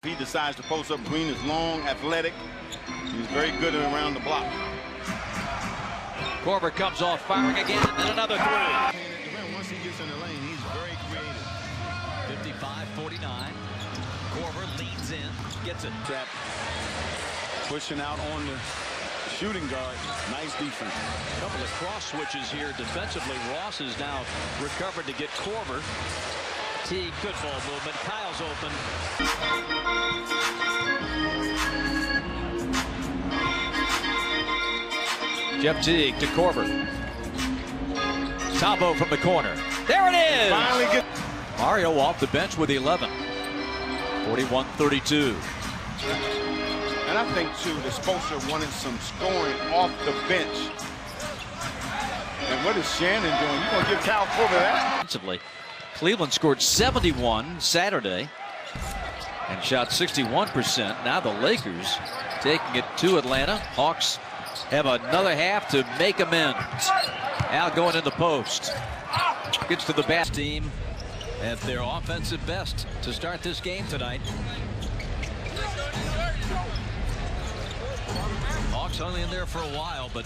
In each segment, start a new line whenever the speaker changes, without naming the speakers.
He decides to post up. Green is long, athletic. He's very good around the block.
Korver comes off firing again, and another three.
Once he gets in the lane, he's very creative.
55-49. Korver leans in, gets it.
Trap. Pushing out on the shooting guard. Nice defense.
A couple of cross switches here defensively. Ross has now recovered to get Korver. Teague, good ball movement. Kyle's open. Jeff Teague to Korver. Tabo from the corner. There it is!
Finally get
Mario off the bench with 11. 41-32.
And I think, too, the Spoelstra wanted some scoring off the bench. And what is Shannon doing? You going to give Kyle Korver that?
Defensively, Cleveland scored 71 Saturday and shot 61%. Now the Lakers taking it to Atlanta. Hawks have another half to make amends. Al going in the post. Gets to the best team at their offensive best to start this game tonight. Hawks hung in there for a while, but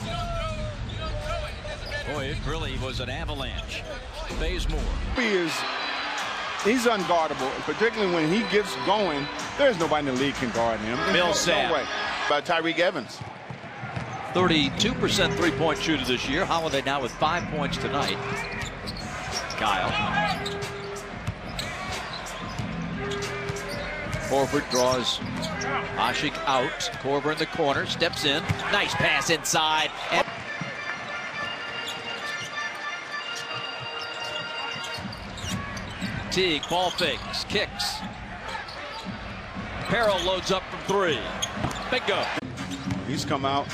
boy, it really was an avalanche. Bazemore.
He's unguardable, particularly when he gets going. There's nobody in the league can guard him.
Millsap.
No way. By Tyreek Evans.
32% three-point shooter this year. Holiday now with 5 points tonight. Kyle. Horford draws Ashik out. Korver in the corner, steps in. Nice pass inside. And Teague, ball fakes, kicks. Perro loads up from three. Bingo.
He's come out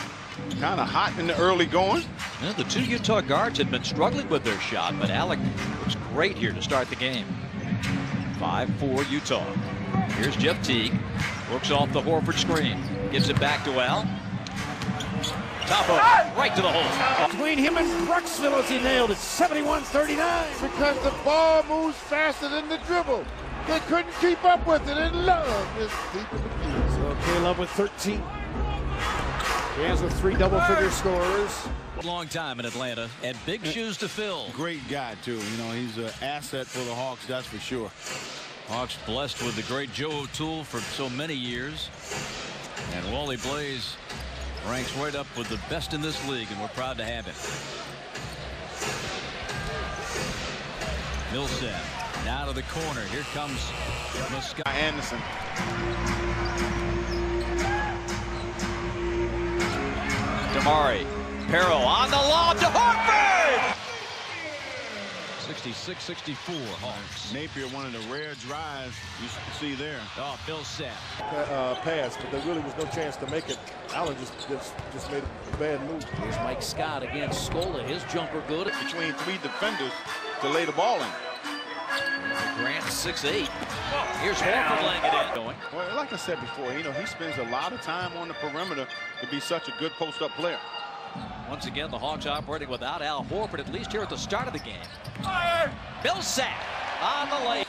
kind of hot in the early going.
Well, the two Utah guards had been struggling with their shot, but Alec looks great here to start the game. 5-4 Utah. Here's Jeff Teague. Works off the Horford screen. Gives it back to Al. Tabo, right to the hole.
Between him and Bruxville as he nailed it. 71-39.
Because the ball moves faster than the dribble. They couldn't keep up with it, and Love is deep in the field.
So K-Love with 13. Jazz with 3 double-figure scorers.
Long time in Atlanta, and big shoes to fill.
Great guy, too. You know, he's an asset for the Hawks, that's for sure.
Hawks blessed with the great Joe O'Toole for so many years. And Wally Blaze ranks right up with the best in this league, and we're proud to have him. Millsap down to the corner. Here comes Muscat.
Anderson.
Damari. Perro on the lob to Horford! 66-64 Hawks.
Napier, one of the rare drives you see there.
Oh, Millsap.
Pass, but there really was no chance to make it. Allen just made a bad move.
Here's Mike Scott against Scola. His jumper good.
Between 3 defenders to lay the ball in.
Grant 6'8". Here's Horford laying it in. Going.
Well, like I said before, you know, he spends a lot of time on the perimeter to be such a good post-up player.
Once again, the Hawks operating without Al Horford, at least here at the start of the game. Millsap on the lane.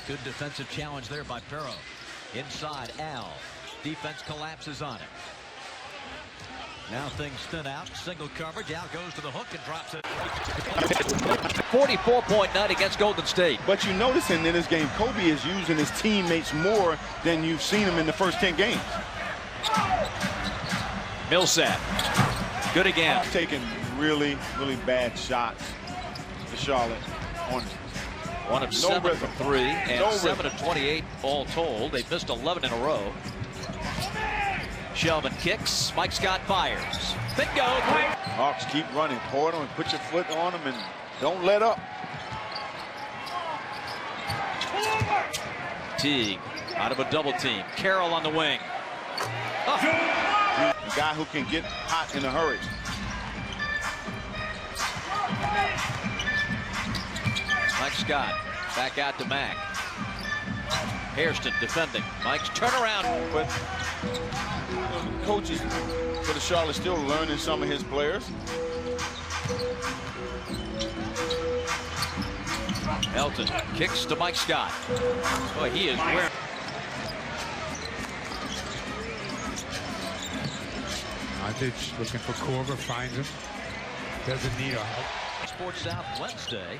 Good defensive challenge there by Perro. Inside, Al. Defense collapses on it. Now things thin out. Single coverage. Al goes to the hook and drops it. 44-point night against Golden State.
But you notice in this game, Kobe is using his teammates more than you've seen him in the first 10 games.
Millsap. Good again.
Taking really, really bad shots to Charlotte. On
1 of 7 from 3 and 7 of 28 all told. They've missed 11 in a row. Shelvin kicks. Mike Scott fires. Bingo.
Hawks keep running. Porter, and put your foot on them and don't let up.
Teague out of a double team. Carroll on the wing. Oh.
A guy who can get hot in a hurry.
Mike Scott back out to Mack. Hairston defending. Mike's turnaround.
But coaches for the Charlotte still learning some of his players.
Elton kicks to Mike Scott. Boy, he is wearing.
Montage looking for Korver, finds him. Doesn't need a help.
Sports South Wednesday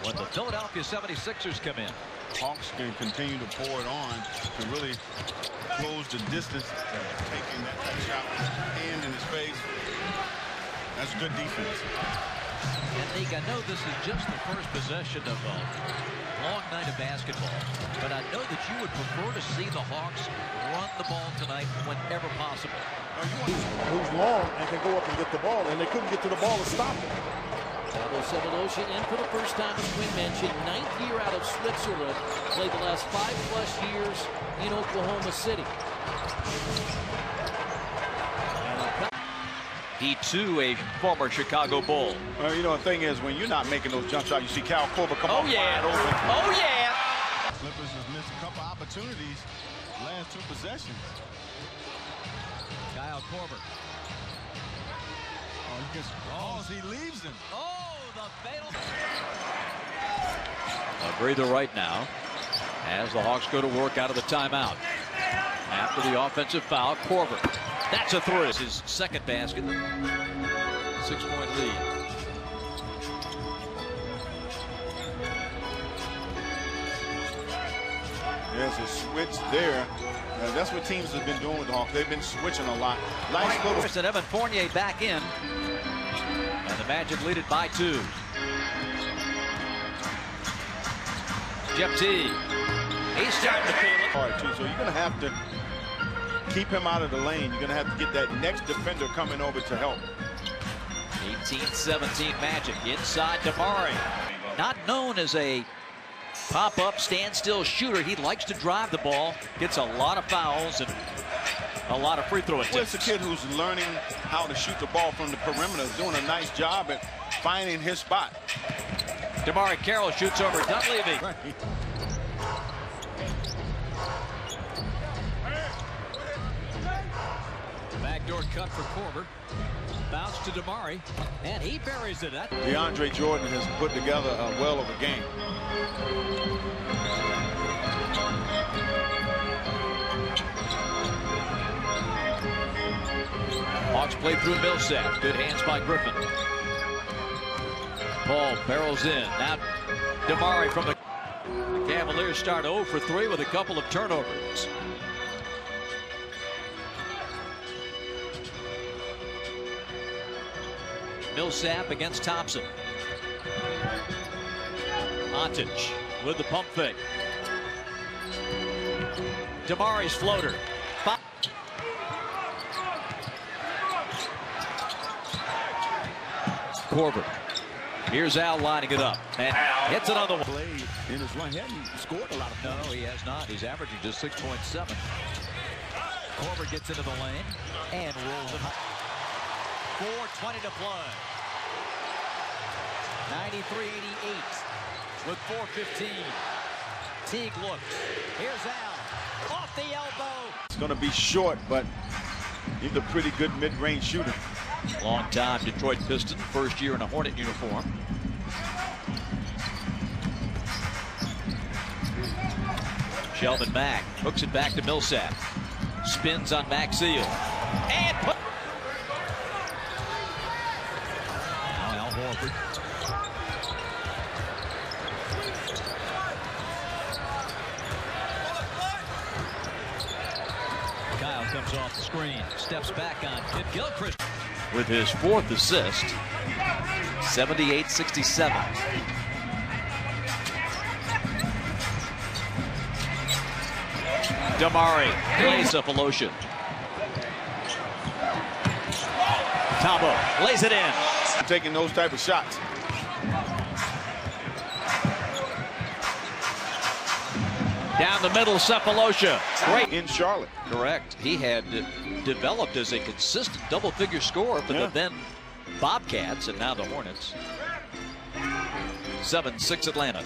when the Philadelphia 76ers come in.
Hawks can continue to pour it on to really close the distance. Taking that shot with his hand in his face. That's good defense.
And Nick, I know this is just the first possession of a long night of basketball, but I know that you would prefer to see the Hawks run the ball tonight whenever possible.
Who's long and can go up and get the ball, and they couldn't get to the ball to stop it.
Pablo Sebalosha in for the first time, as Quinn mentioned, 9th year out of Switzerland, played the last 5+ years in Oklahoma City.
He too a former Chicago Bull.
Well, you know, the thing is, when you're not making those jump shots, you see Kyle Korver come up wide open.
Oh yeah!
Clippers have missed a couple opportunities last 2 possessions.
Kyle Korver.
Oh, he leaves him.
Oh, the fatal. A breather right now as the Hawks go to work out of the timeout. After the offensive foul, Korver. That's a three. It's his second basket. 6-point lead.
There's a switch there. That's what teams have been doing with the Hawks. They've been switching a lot. Nice little.
And Evan Fournier back in. And the Magic lead it by 2. Jeff T. He's starting to feel it.
All right, too. So you're going to have to keep him out of the lane. You're going to have to get that next defender coming over to help.
18-17 Magic inside Damari. Not known as a pop-up standstill shooter. He likes to drive the ball, gets a lot of fouls and a lot of free throw attempts.
Well, it's a kid who's learning how to shoot the ball from the perimeter, doing a nice job at finding his spot.
Damari Carroll shoots over Dunleavy.
Right.
Backdoor cut for Korver. Bounce to Damari, and he buries it.
DeAndre Jordan has put together a well of a game.
Hawks play through Millsap. Good hands by Griffin. Paul barrels in. Now Damari from the Cavaliers start 0 for 3 with a couple of turnovers. Millsap against Thompson. Ontage with the pump fake. Damari's floater. Korver. Here's Al lining it up. And hits it on the
Played in his run. He hasn't scored a lot of points.
No, he has not. He's averaging just 6.7. Korver gets into the lane and rolls it. 4:20 to play. 93-88 with 4:15. Teague looks. Here's Al. Off the elbow.
It's going to be short, but he's a pretty good mid-range shooter.
Long-time Detroit Piston, first year in a Hornet uniform. Shelvin Mack hooks it back to Millsap. Spins on Maxfield. And put. Now Al Horford. Kyle comes off the screen, steps back on Kid Gilchrist with his 4th assist. 78-67. Damari plays up Alotion. Tabo lays it in.
Taking those type of shots.
Down the middle, Cephalosha. Great.
In Charlotte.
Correct. He had developed as a consistent double-figure scorer for the then Bobcats and now the Hornets. 7-6 Atlanta.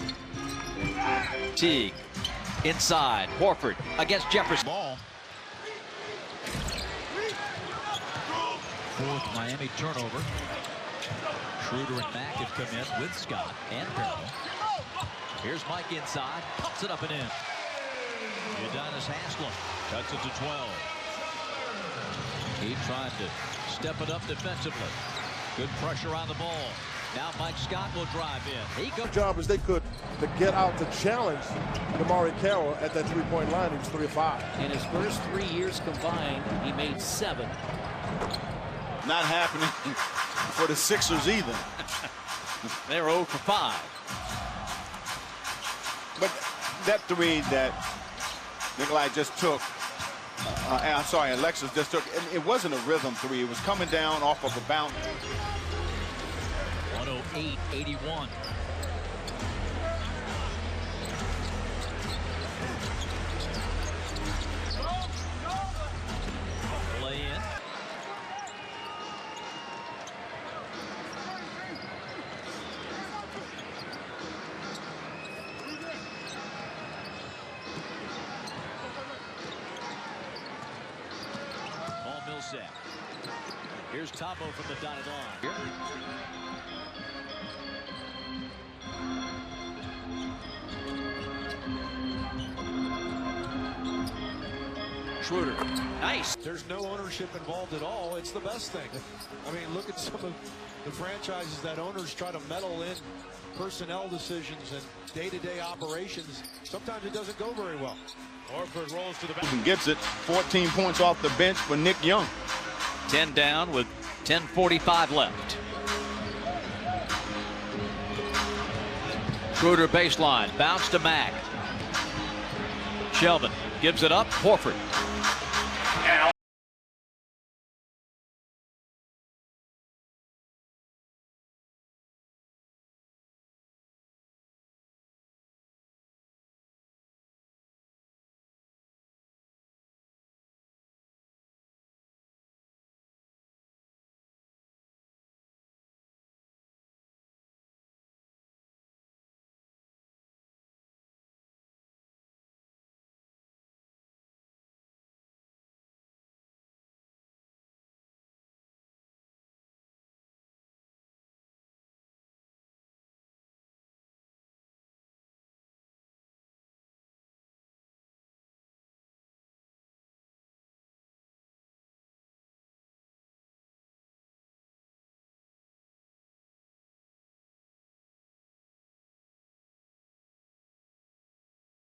Teague inside. Horford against Jefferson.
Ball.
4th Miami turnover. Schroeder and Mack have come in with Scott and Carroll.
Here's Mike inside. Pumps it up and in. Udonis Haslem cuts it to 12. He tried to step it up defensively. Good pressure on the ball. Now Mike Scott will drive in. He goes.
Job as they could to get out to challenge Damari Carroll at that three-point line. He was 3 of 5.
In his first 3 years combined, he made 7.
Not happening for the Sixers either.
They're 0 for 5.
But that three that Nikolai just took, I'm sorry, Alexis just took, it wasn't a rhythm three. It was coming down off of a bounce.
108-81. Play in. Paul Millsap. Here's Tabo from the dotted line. Here.
Schroeder. Nice.
There's no ownership involved at all. It's the best thing. I mean, look at some of the franchises that owners try to meddle in personnel decisions and day-to-day operations. Sometimes it doesn't go very well.
Horford rolls to the back.
And gets it. 14 points off the bench for Nick Young.
10 down with 10:45 left. Schroeder baseline. Bounce to Mack. Shelvin gives it up. Horford.